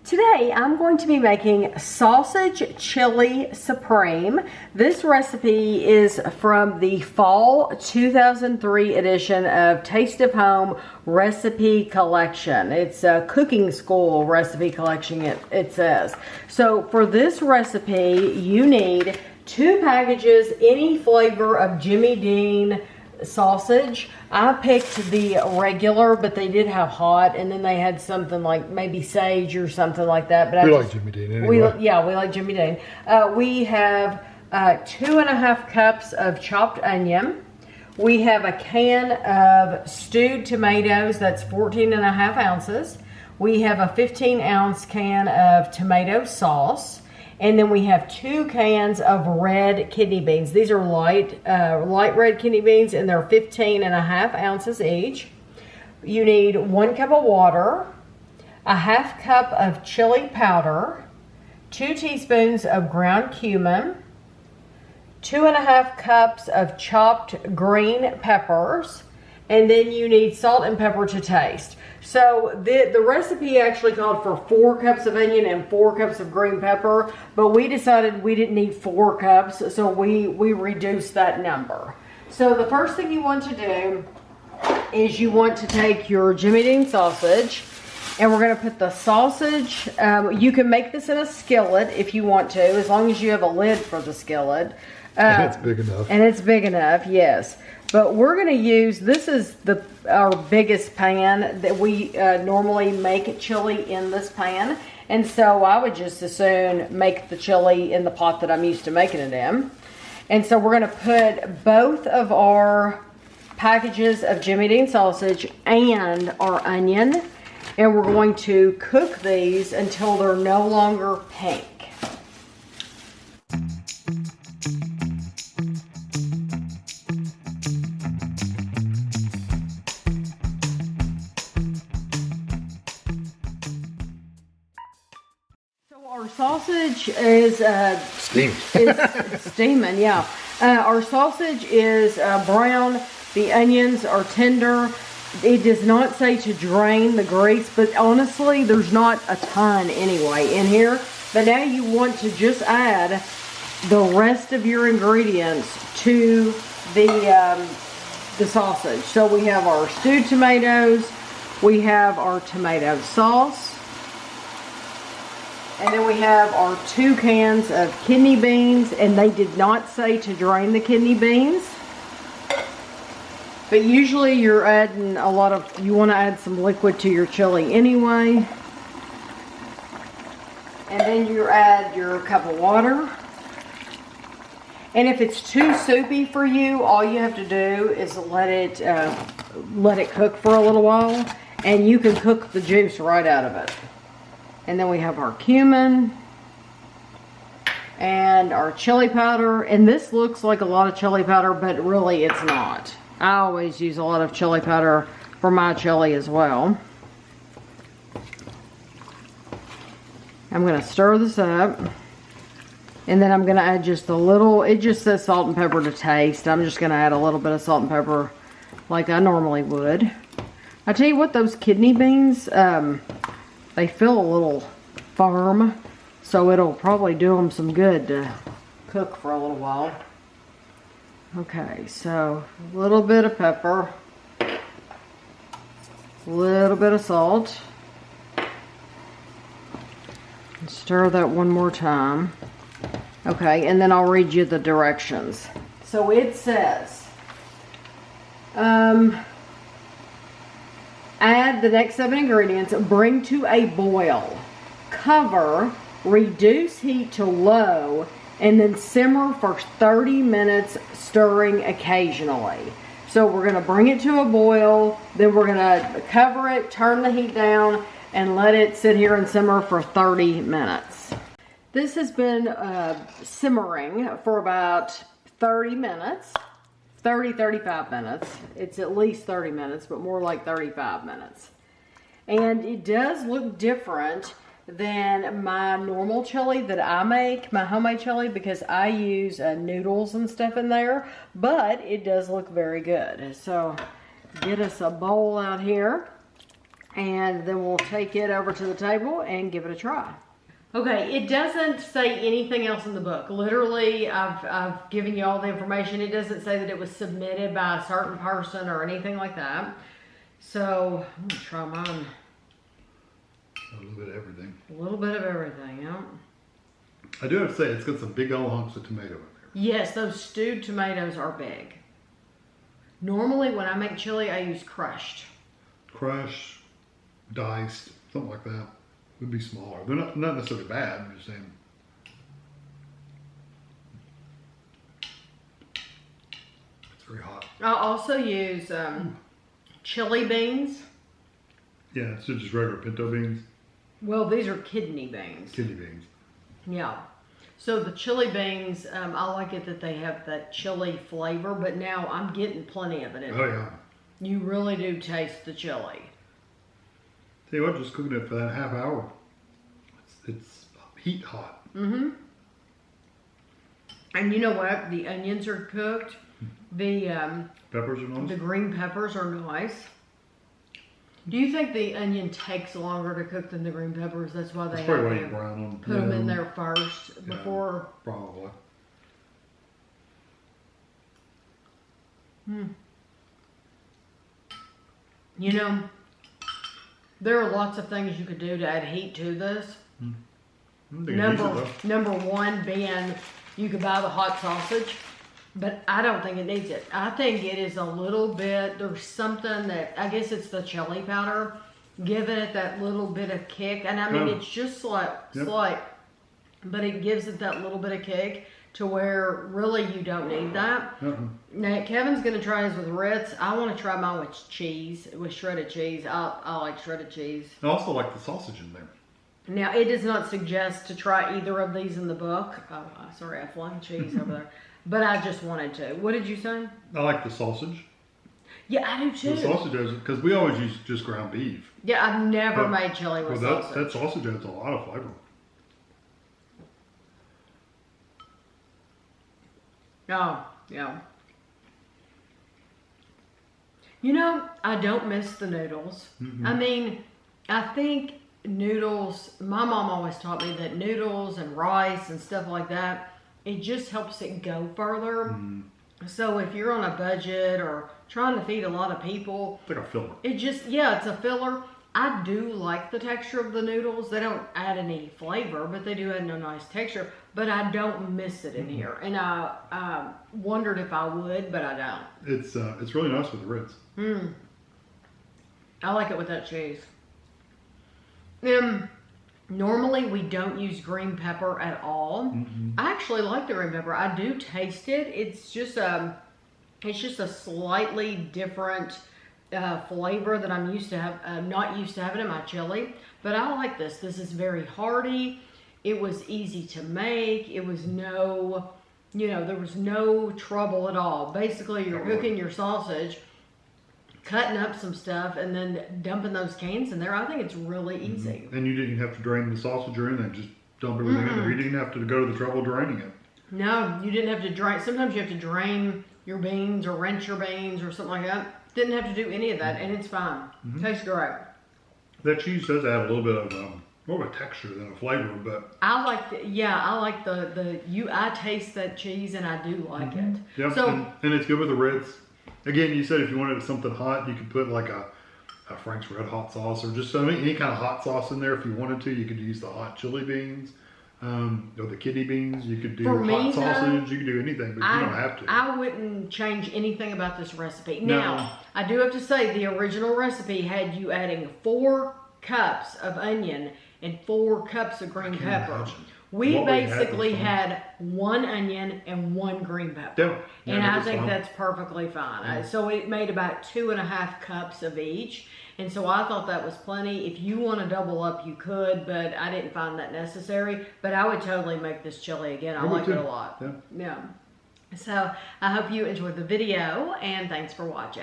Today I'm going to be making sausage chili supreme. This recipe is from the fall 2003 edition of Taste of Home recipe collection. It's a cooking school recipe collection, it says. So for this recipe you need 2 packages, any flavor of Jimmy Dean sausage. I picked the regular, but they did have hot, and then they had something like maybe sage or something like that. But we like Jimmy Dean anyway. We like Jimmy Dean. We have 2.5 cups of chopped onion. We have a can of stewed tomatoes, that's 14.5 ounces. We have a 15-ounce can of tomato sauce. And then we have 2 cans of red kidney beans. These are light red kidney beans, and they're 15.5 ounces each. You need 1 cup of water, a 1/2 cup of chili powder, 2 teaspoons of ground cumin, 2.5 cups of chopped green peppers, and then you need salt and pepper to taste. So the recipe actually called for 4 cups of onion and 4 cups of green pepper, but we decided we didn't need 4 cups, so we reduced that number. So the first thing you want to do is you want to take your Jimmy Dean sausage, and we're going to put the sausage, you can make this in a skillet if you want to, as long as you have a lid for the skillet. And it's big enough. And it's big enough, yes. But we're going to use, this is our biggest pan that we normally make chili in this pan. And so I would just as soon make the chili in the pot that I'm used to making it in. And so we're going to put both of our packages of Jimmy Dean sausage and our onion. And we're going to cook these until they're no longer pink. Our sausage is steaming, yeah. Our sausage is brown. The onions are tender. It does not say to drain the grease, but honestly, there's not a ton anyway in here. But now you want to just add the rest of your ingredients to the sausage. So we have our stewed tomatoes. We have our tomato sauce. And then we have our 2 cans of kidney beans, and they did not say to drain the kidney beans. But usually you're adding you want to add some liquid to your chili anyway. And then you add your cup of water. And if it's too soupy for you, all you have to do is let it cook for a little while, and you can cook the juice right out of it. And then we have our cumin and our chili powder. And this looks like a lot of chili powder, but really it's not. I always use a lot of chili powder for my chili as well. I'm going to stir this up. And then I'm going to add just a little, it just says salt and pepper to taste. I'm just going to add a little bit of salt and pepper like I normally would. I tell you what, those kidney beans, they feel a little firm, so it'll probably do them some good to cook for a little while. Okay, so a little bit of pepper, a little bit of salt. And stir that one more time. Okay, and then I'll read you the directions. So it says, add the next 7 ingredients, bring to a boil, cover, reduce heat to low, and then simmer for 30 minutes, stirring occasionally. So we're going to bring it to a boil, then we're going to cover it, turn the heat down, and let it sit here and simmer for 30 minutes. This has been simmering for about 30 minutes. 35 minutes. It's at least 30 minutes, but more like 35 minutes. And it does look different than my normal chili that I make, my homemade chili, because I use noodles and stuff in there, but it does look very good. So get us a bowl out here. And then we'll take it over to the table and give it a try. Okay, it doesn't say anything else in the book. Literally, I've given you all the information. It doesn't say that it was submitted by a certain person or anything like that. So, I'm gonna try mine. A little bit of everything. A little bit of everything, yeah. I do have to say, it's got some big old hunks of tomato in there. Yes, those stewed tomatoes are big. Normally, when I make chili, I use crushed. Crushed, diced, something like that. Would be smaller. They're not necessarily bad, I'm just saying. It's very hot. I'll also use chili beans. Yeah, so just regular pinto beans. Well, these are kidney beans. Kidney beans. Yeah. So the chili beans, I like it that they have that chili flavor, but now I'm getting plenty of it in Oh, there. yeah. You really do taste the chili. Tell you what, just cooking it for that half hour. It's heat hot. Mm-hmm. And you know what? The onions are cooked. The Peppers are nice. The green peppers are nice. Do you think the onion takes longer to cook than the green peppers? That's why they That's probably why you have brown them. put them in there first before. Probably. You know, there are lots of things you could do to add heat to this. Number one being you could buy the hot sausage, but I don't think it needs it. I think it is a little bit, there's something that, I guess it's the chili powder, giving it that little bit of kick. And I mean, it's just slight, but it gives it that little bit of kick to where really you don't need that. Now, Kevin's going to try his with Ritz. I want to try mine with cheese, with shredded cheese. I like shredded cheese. I also like the sausage in there. Now, it does not suggest to try either of these in the book. Oh, sorry, I flung cheese over there. But I just wanted to. What did you say? I like the sausage. Yeah, I do too. The sausage does it, because we always use just ground beef. Yeah, I've never made chili with sausage. That sausage adds a lot of flavor. Oh, yeah. You know, I don't miss the noodles. I mean, I think noodles, my mom always taught me that noodles and rice and stuff like that, it just helps it go further. So if you're on a budget or trying to feed a lot of people, It's like a filler. it just, it's a filler. I do like the texture of the noodles. They don't add any flavor, but they do add a nice texture. But I don't miss it in here. And I wondered if I would, but I don't. It's really nice with the Ritz. I like it with that cheese. Normally we don't use green pepper at all. I actually like the green pepper. I do taste it. It's just a slightly different flavor that I'm used to have, not used to having in my chili. But I like this. This is very hearty. It was easy to make. It was no, there was no trouble at all. Basically, you're cooking your sausage, cutting up some stuff, and then dumping those cans in there. I think it's really easy. And you didn't have to drain the sausage or anything. Just dump everything in there. You didn't have to go to the trouble of draining it. No, you didn't have to drain. Sometimes you have to drain your beans or rinse your beans or something like that. Didn't have to do any of that, and it's fine. Tastes great. That cheese does add a little bit of more of a texture than a flavor, but I like I taste that cheese and I do like it. yeah. So and it's good with the Ritz. Again, you said if you wanted something hot, you could put like a Frank's Red Hot sauce or just any kind of hot sauce in there. If you wanted to, you could use the hot chili beans. Or the kidney beans. You could do hot sausage. You could do anything, but you don't have to. I wouldn't change anything about this recipe. Now, I do have to say the original recipe had you adding 4 cups of onion and 4 cups of green pepper. We basically had 1 onion and 1 green pepper. Yeah, and I think that's perfectly fine. So it made about 2.5 cups of each. And so I thought that was plenty. If you want to double up, you could, but I didn't find that necessary. But I would totally make this chili again. I like it a lot. Yeah. So I hope you enjoyed the video, and thanks for watching.